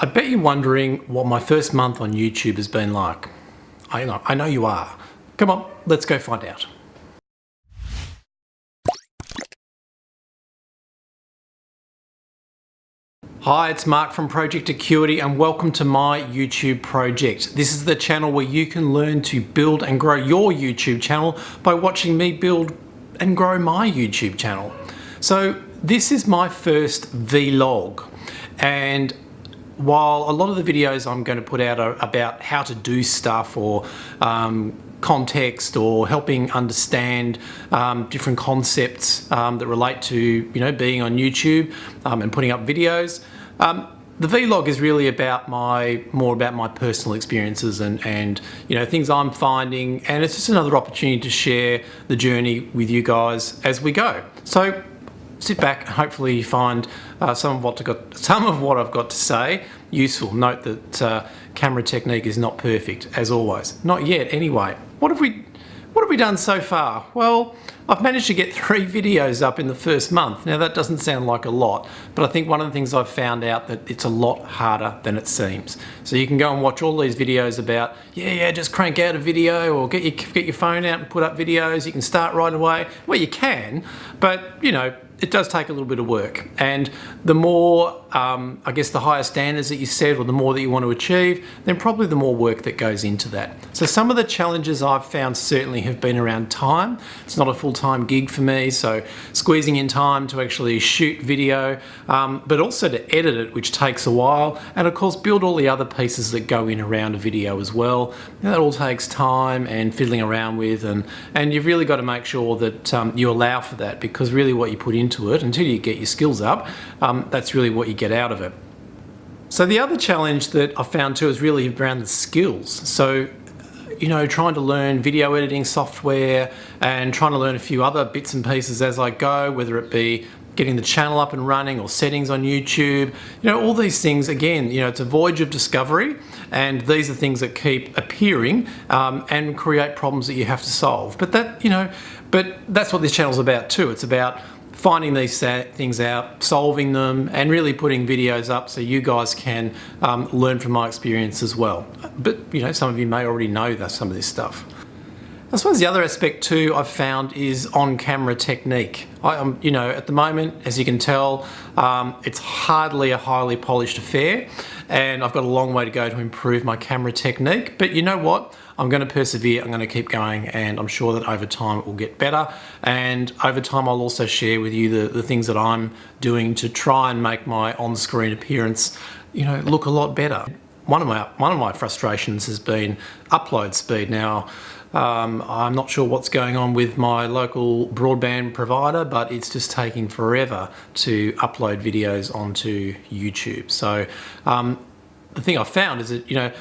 I bet you're wondering what my first month on YouTube has been like. I know you are. Come on, let's go find out. Hi, it's Mark from Project Acuity and welcome to my YouTube project. This is the channel where you can learn to build and grow your YouTube channel by watching me build and grow my YouTube channel. So this is my first vlog, and while a lot of the videos I'm going to put out are about how to do stuff or context or helping understand different concepts that relate to being on YouTube and putting up videos, the vlog is really about more about my personal experiences and things I'm finding, and it's just another opportunity to share the journey with you guys as we go. So sit back and hopefully you find some of what I've got to say useful. Note that camera technique is not perfect, as always. Not yet, anyway. What have we done so far? Well, I've managed to get 3 videos up in the first month. Now that doesn't sound like a lot, but I think one of the things I've found out that it's a lot harder than it seems. So you can go and watch all these videos about, just crank out a video or get your phone out and put up videos. You can start right away. Well, you can, but it does take a little bit of work. And the more, I guess the higher standards that you set or the more that you want to achieve, then probably the more work that goes into that. So some of the challenges I've found certainly have been around time. It's not a full-time gig for me, so squeezing in time to actually shoot video, but also to edit it, which takes a while, and of course build all the other pieces that go in around a video as well. That all takes time and fiddling around with, and you've really got to make sure that you allow for that, because really what you put into it, until you get your skills up, that's really what you get out of it. So the other challenge that I found too is really around the skills. So trying to learn video editing software and trying to learn a few other bits and pieces as I go, whether it be getting the channel up and running or settings on YouTube, all these things, again, it's a voyage of discovery, and these are things that keep appearing and create problems that you have to solve. But that's what this channel's about too. It's about finding these things out, solving them, and really putting videos up so you guys can learn from my experience as well. But some of you may already know some of this stuff. I suppose the other aspect too I've found is on-camera technique. At the moment, as you can tell, it's hardly a highly polished affair, and I've got a long way to go to improve my camera technique. But you know what? I'm going to persevere, I'm going to keep going, and I'm sure that over time it will get better. And over time I'll also share with you the things that I'm doing to try and make my on-screen appearance look a lot better. One of my frustrations has been upload speed. Now, I'm not sure what's going on with my local broadband provider, but it's just taking forever to upload videos onto YouTube. So the thing I've found is that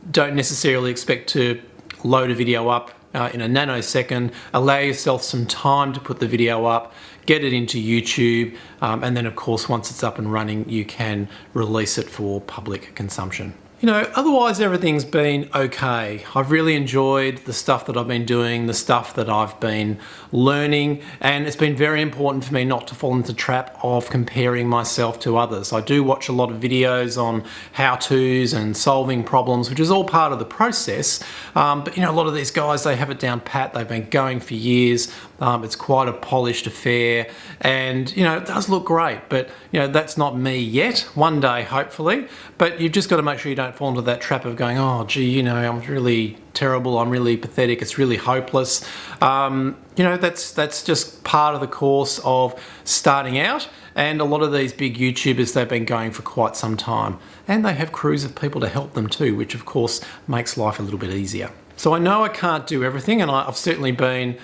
don't necessarily expect to load a video up in a nanosecond. Allow yourself some time to put the video up, get it into YouTube, and then of course once it's up and running you can release it for public consumption. Otherwise everything's been okay. I've really enjoyed the stuff that I've been doing, the stuff that I've been learning, and it's been very important for me not to fall into the trap of comparing myself to others. I do watch a lot of videos on how-tos and solving problems, which is all part of the process, but a lot of these guys, they have it down pat. They've been going for years. It's quite a polished affair, and it does look great, but that's not me yet. One day, hopefully. But you've just got to make sure you don't fall into that trap of going, oh gee, I'm really terrible, I'm really pathetic, it's really hopeless. That's just part of the course of starting out, and a lot of these big YouTubers, they've been going for quite some time, and they have crews of people to help them too, which of course makes life a little bit easier. So I know I can't do everything, and I've certainly been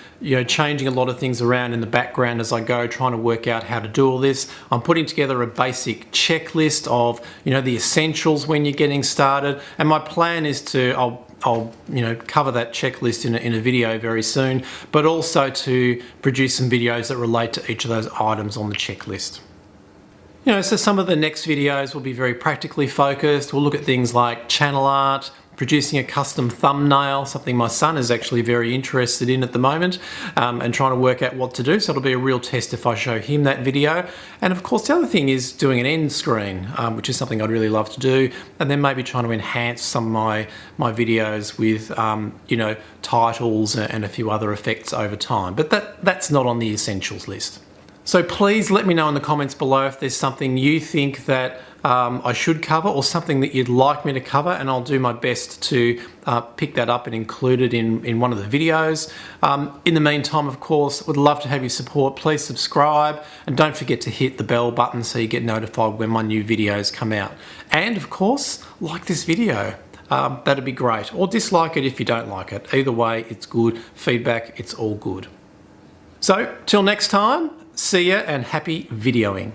changing a lot of things around in the background as I go, trying to work out how to do all this. I'm putting together a basic checklist of the essentials when you're getting started, and my plan is to I'll cover that checklist in a video very soon, but also to produce some videos that relate to each of those items on the checklist. So some of the next videos will be very practically focused. We'll look at things like channel art, producing a custom thumbnail, something my son is actually very interested in at the moment, and trying to work out what to do. So it'll be a real test if I show him that video. And of course, the other thing is doing an end screen, which is something I'd really love to do. And then maybe trying to enhance some of my videos with, you know, titles and a few other effects over time. But that's not on the essentials list. So please let me know in the comments below if there's something you think that I should cover or something that you'd like me to cover, and I'll do my best to pick that up and include it in one of the videos. In the meantime, of course, would love to have your support. Please subscribe and don't forget to hit the bell button so you get notified when my new videos come out. And of course, like this video. That'd be great. Or dislike it if you don't like it. Either way, it's good. Feedback, it's all good. So, till next time, see ya and happy videoing.